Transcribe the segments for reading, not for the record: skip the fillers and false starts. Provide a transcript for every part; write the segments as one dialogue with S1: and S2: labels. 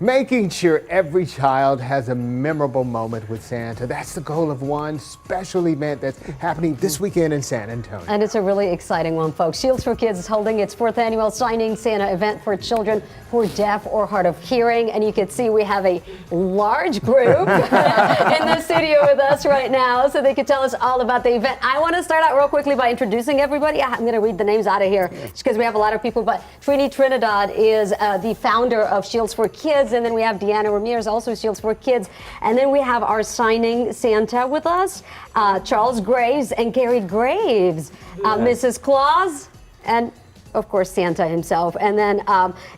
S1: Making sure every child has a memorable moment with Santa. That's the goal of one special event that's happening this weekend in San Antonio.
S2: And it's a really exciting one, folks. Shields for Kids is holding its 4th annual Signing Santa event for children who are deaf or hard of hearing. And you can see we have a large group in the studio with us right now so they can tell us all about the event. I want to start out real quickly by introducing everybody. I'm going to read the names out of here just because we have a lot of people. But Trini Trinidad is the founder of Shields for Kids. And then we have Deanna Ramirez, also Shields for Kids. And then we have our signing Santa with us, Charles Graves and Carrie Graves, Mrs. Claus, and of course Santa himself. And then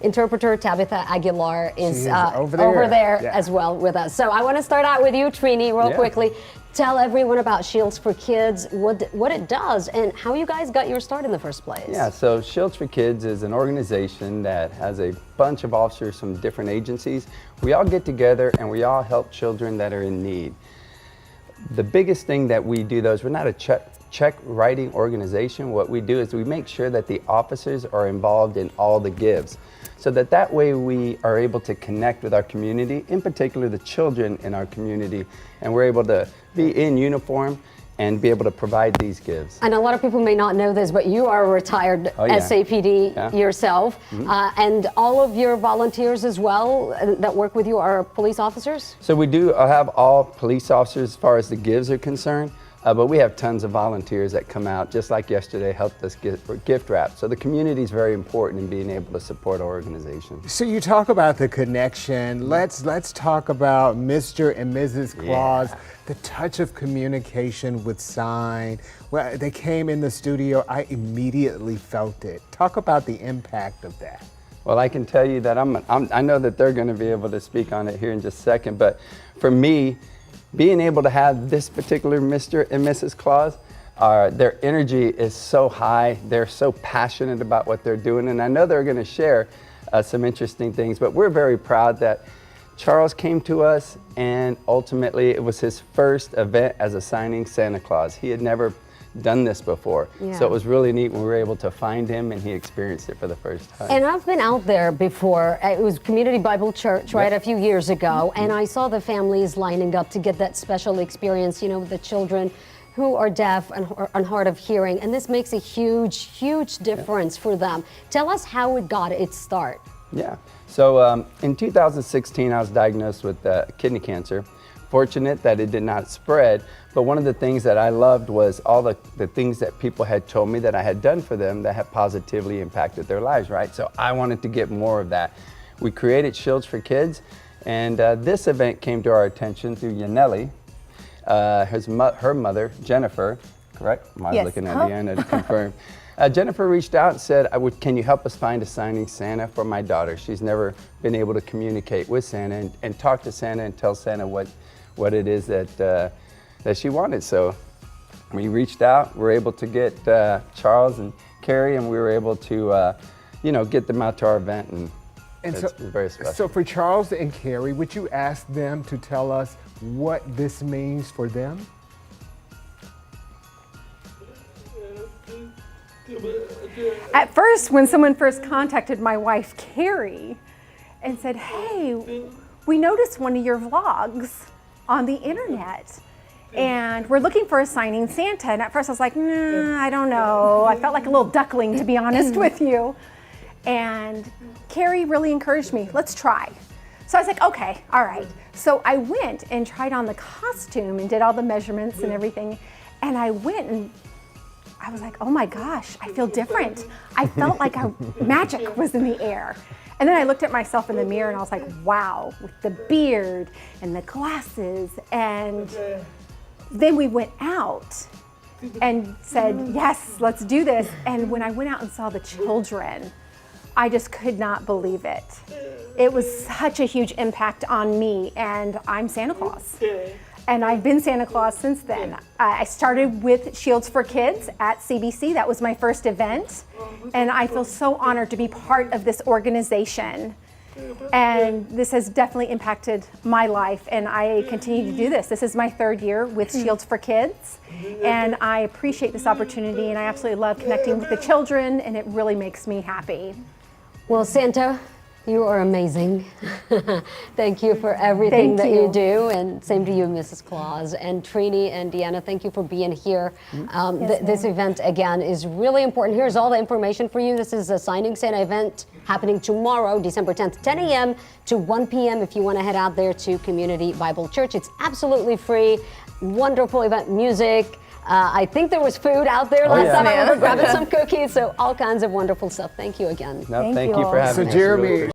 S2: interpreter Tabitha Aguilar is over there as well with us. So I want to start out with you, Trini, real quickly. Tell everyone about Shields for Kids, what it does, and how you guys got your start in the first place.
S3: Yeah, so Shields for Kids is an organization that has a bunch of officers from different agencies. We all get together and we all help children that are in need. The biggest thing that we do, though, is we're not a check writing organization. What we do is we make sure that the officers are involved in all the gives, so that way we are able to connect with our community, in particular the children in our community, and we're able to be in uniform and be able to provide these gifts.
S2: And a lot of people may not know this, but you are a retired SAPD yourself, and all of your volunteers as well that work with you are police officers?
S3: So we do have all police officers as far as the gives are concerned. But we have tons of volunteers that come out, just like yesterday, helped us gift wrap. So the community is very important in being able to support our organization.
S1: So you talk about the connection. Let's talk about Mr. and Mrs. Claus, the touch of communication with sign. Well, they came in the studio, I immediately felt it. Talk about the impact of that.
S3: Well, I can tell you that I know that they're going to be able to speak on it here in just a second, but for me, being able to have this particular Mr. and Mrs. Claus, their energy is so high. They're so passionate about what they're doing, and I know they're going to share some interesting things, but we're very proud that Charles came to us, and ultimately it was his first event as a signing Santa Claus. He had never done this before. So it was really neat when we were able to find him and he experienced it for the first time.
S2: And I've been out there before. It was Community Bible Church, right, a few years ago, and I saw the families lining up to get that special experience, you know, the children who are deaf and hard of hearing, and this makes a huge, huge difference for them. Tell us how it got its start.
S3: Yeah, so in 2016 I was diagnosed with kidney cancer. Fortunate that it did not spread, but one of the things that I loved was all the things that people had told me that I had done for them that had positively impacted their lives, right? So I wanted to get more of that. We created Shields for Kids, and this event came to our attention through Yaneli, her mother, Jennifer, correct? I was looking at Deanna to confirm. Jennifer reached out and said, can you help us find a signing Santa for my daughter? She's never been able to communicate with Santa and talk to Santa and tell Santa what it is that she wanted. So we reached out, we were able to get Charles and Carrie, and we were able to get them out to our event, and it's very special.
S1: So for Charles and Carrie, would you ask them to tell us what this means for them?
S4: At first, when someone first contacted my wife, Carrie, and said, hey, we noticed one of your vlogs on the internet, and we're looking for a signing Santa. And at first I was like, nah, I don't know. I felt like a little duckling, to be honest with you. And Carrie really encouraged me, let's try. So I was like, okay, all right. So I went and tried on the costume and did all the measurements and everything. And I went and I was like, oh my gosh, I feel different. I felt like magic was in the air. And then I looked at myself in the mirror and I was like, wow, with the beard and the glasses. And then we went out and said, yes, let's do this. And when I went out and saw the children, I just could not believe it. It was such a huge impact on me, and I'm Santa Claus. And I've been Santa Claus since then. I started with Shields for Kids at CBC. That was my first event. And I feel so honored to be part of this organization. And this has definitely impacted my life, and I continue to do this. This is my 3rd year with Shields for Kids, and I appreciate this opportunity, and I absolutely love connecting with the children, and it really makes me happy.
S2: Well, Santa, You are amazing. Thank you for everything
S4: Thank
S2: that you
S4: you.
S2: do, and same to you, Mrs. Claus. And Trini and Deanna, thank you for being here. This event, again, is really important. Here's all the information for you. This is a Signing Santa event happening tomorrow, December 10th, 10 a.m. to 1 p.m. if you want to head out there to Community Bible Church. It's absolutely free. Wonderful event, music. I think there was food out there last time. I remember grabbing some cookies, so all kinds of wonderful stuff. Thank you again.
S3: No,
S4: Thank
S3: thank
S4: you
S3: you for
S4: all.
S3: having
S1: So
S3: us. Really
S1: Jeremy,